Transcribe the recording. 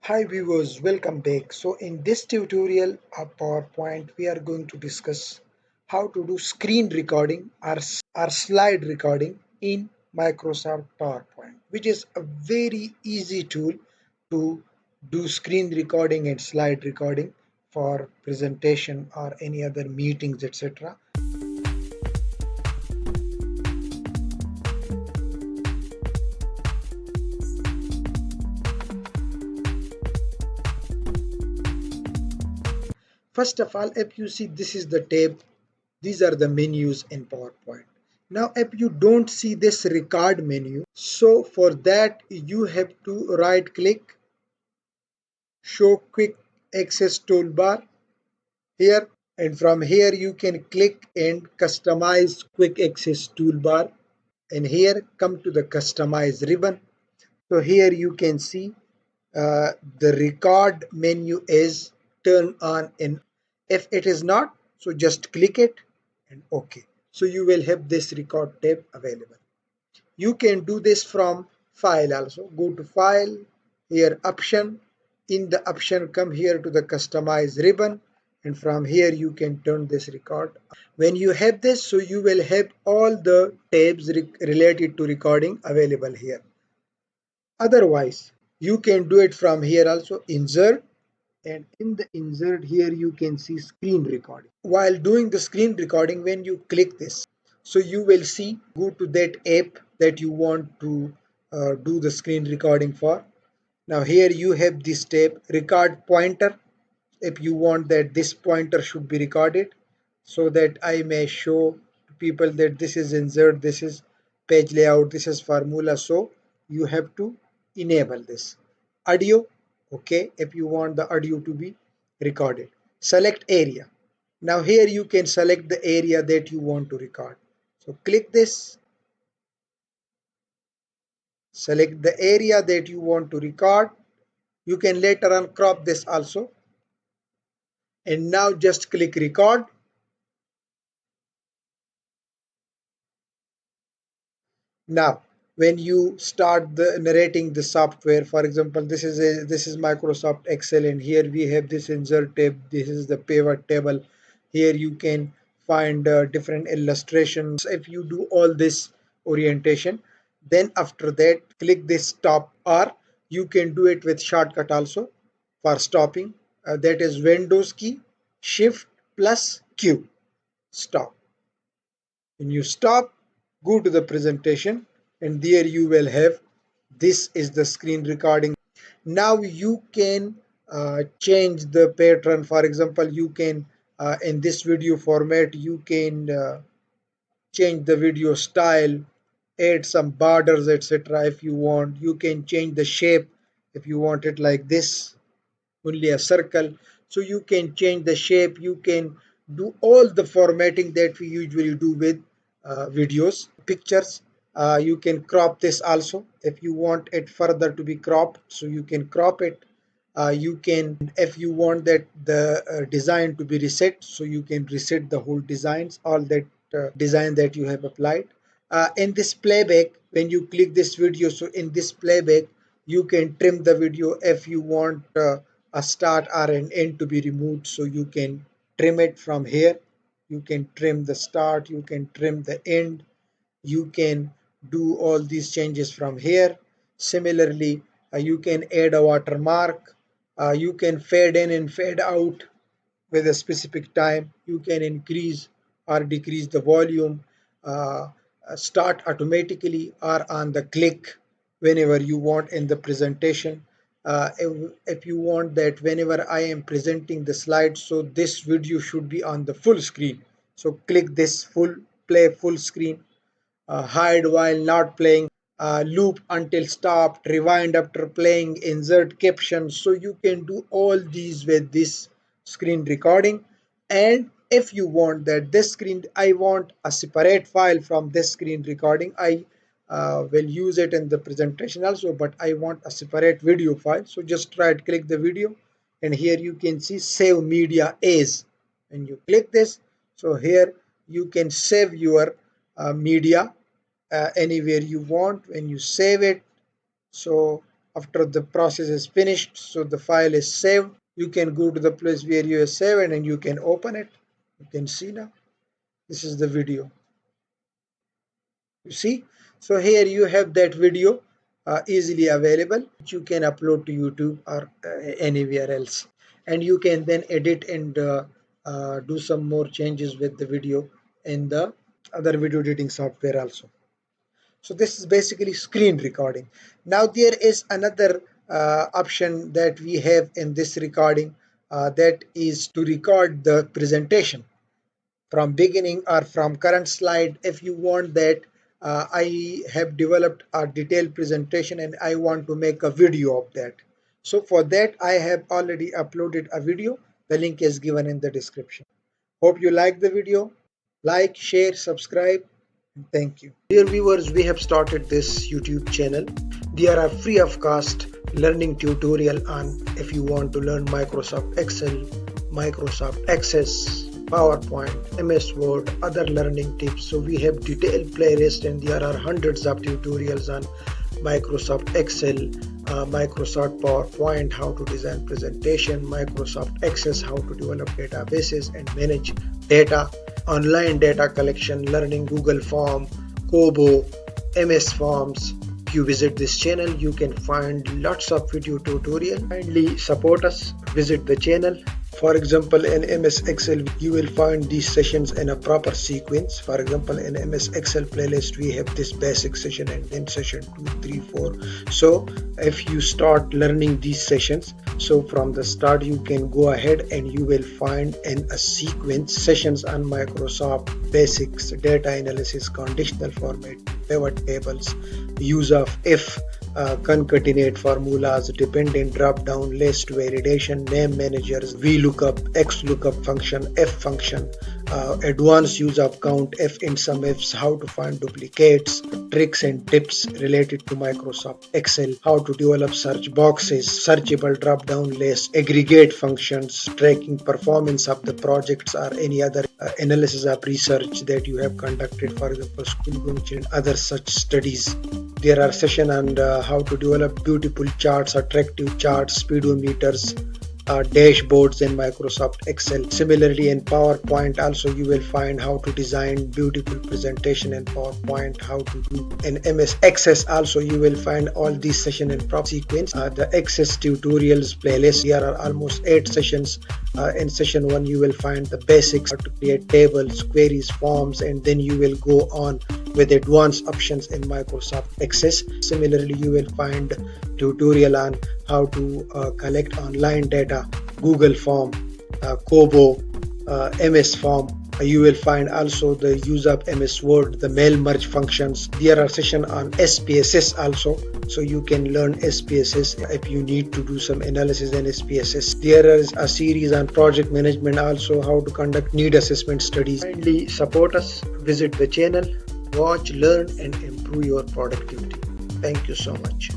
Hi viewers, welcome back. So in this tutorial of PowerPoint, we are going to discuss how to do screen recording or slide recording in Microsoft PowerPoint, which is a very easy tool to do screen recording and slide recording for presentation or any other meetings, etc. First of all, if you see this is the tab, these are the menus in PowerPoint. Now, if you don't see this record menu, so for that you have to right click, show quick access toolbar here, and from here you can click and customize quick access toolbar. And here come to the customize ribbon. So here you can see the record menu is turned on, and if it is not, so just click it and OK. So you will have this record tab available. You can do this from file also. Go to file, here option, in the option come here to the customize ribbon, and from here you can turn this record. When you have this, so you will have all the tabs related to recording available here. Otherwise, you can do it from here also, insert, and in the insert here you can see screen recording. While doing the screen recording, when you click this, so you will see, go to that app that you want to do the screen recording for. Now here you have this tab, record pointer. If you want that this pointer should be recorded, so that I may show to people that this is insert, this is page layout, this is formula. So you have to enable this. Audio, okay, if you want the audio to be recorded. Select area. Now here you can select the area that you want to record. So click this, select the area that you want to record. You can later on crop this also. And now just click record. Now, when you start the narrating the software, for example, this is Microsoft Excel, and here we have this insert tab. This is the pivot table. Here you can find different illustrations. If you do all this orientation, then after that, click this stop, or you can do it with shortcut also for stopping. That is Windows key, Shift plus Q, stop. When you stop, go to the presentation, and there you will have, this is the screen recording. Now you can change the pattern. For example, you can in this video format, you can change the video style, add some borders, etc. If you want, you can change the shape. If you want it like this, only a circle, so you can change the shape. You can do all the formatting that we usually do with videos, pictures. You can crop this also if you want it further to be cropped, so you can crop it. You can, if you want that the design to be reset, so you can reset the whole designs, all that design that you have applied. In this playback, when you click this video, so in this playback you can trim the video. If you want a start or an end to be removed, so you can trim it from here. You can trim the start, you can trim the end, you can do all these changes from here. Similarly, you can add a watermark, you can fade in and fade out with a specific time. You can increase or decrease the volume, uh, start automatically or on the click whenever you want in the presentation. If you want that whenever I am presenting the slides, so this video should be on the full screen, so click this full, play full screen. Hide while not playing, loop until stopped, rewind after playing, insert caption. So you can do all these with this screen recording. And if you want that this screen, I want a separate file from this screen recording, I will use it in the presentation also, but I want a separate video file. So just right click the video, and here you can see save media as, and you click this. So here you can save your media anywhere you want when you save it. So After the process is finished, so the file is saved, you can go to the place where you have saved and you can open it. You can see now. This is the video. You see? So here you have that video easily available. You can upload to YouTube or anywhere else. And you can then edit and do some more changes with the video in the other video editing software also. So this is basically screen recording. Now there is another option that we have in this recording, that is to record the presentation from beginning or from current slide. If you want that, I have developed a detailed presentation and I want to make a video of that. So for that I have already uploaded a video. The link is given in the description. Hope you like the video. Like, share, subscribe. Thank you. Dear viewers, we have started this YouTube channel. There are free of cost learning tutorial on if you want to learn Microsoft Excel, Microsoft Access, PowerPoint, MS Word, other learning tips. So we have detailed playlist and there are hundreds of tutorials on Microsoft Excel, Microsoft PowerPoint, how to design presentation, Microsoft Access, how to develop databases and manage data, online data collection, learning Google Form, KOBO, MS Forms. If you visit this channel, you can find lots of video tutorial. Kindly support us, visit the channel. For example, in MS Excel, you will find these sessions in a proper sequence. For example, in MS Excel playlist, we have this basic session and then session 2, 3, 4. So if you start learning these sessions, so from the start, you can go ahead and you will find in a sequence sessions on Microsoft Basics, data analysis, conditional formatting, pivot tables, use of if, concatenate formulas, dependent drop down list, validation, name managers, VLOOKUP, XLOOKUP function, F function, advanced use of count, F in some ifs, how to find duplicates, tricks and tips related to Microsoft Excel, how to develop search boxes, searchable drop down list, aggregate functions, tracking performance of the projects or any other analysis of research that you have conducted, for example, school function and other such studies. There are sessions on how to develop beautiful charts, attractive charts, speedometers, dashboards in Microsoft Excel. Similarly, in PowerPoint also you will find how to design beautiful presentation in PowerPoint, how to do in MS Access also you will find all these sessions in proper sequence. The Access tutorials playlist, there are almost 8 sessions. In session 1 you will find the basics, how to create tables, queries, forms, and then you will go on with advanced options in Microsoft Access. Similarly, you will find tutorial on how to collect online data, Google Form, KOBO, MS Form. You will find also the use of MS Word, the mail merge functions. There are sessions on SPSS also, so you can learn SPSS if you need to do some analysis in SPSS. There is a series on project management also, how to conduct need assessment studies. Kindly support us, visit the channel, watch, learn and improve your productivity. Thank you so much.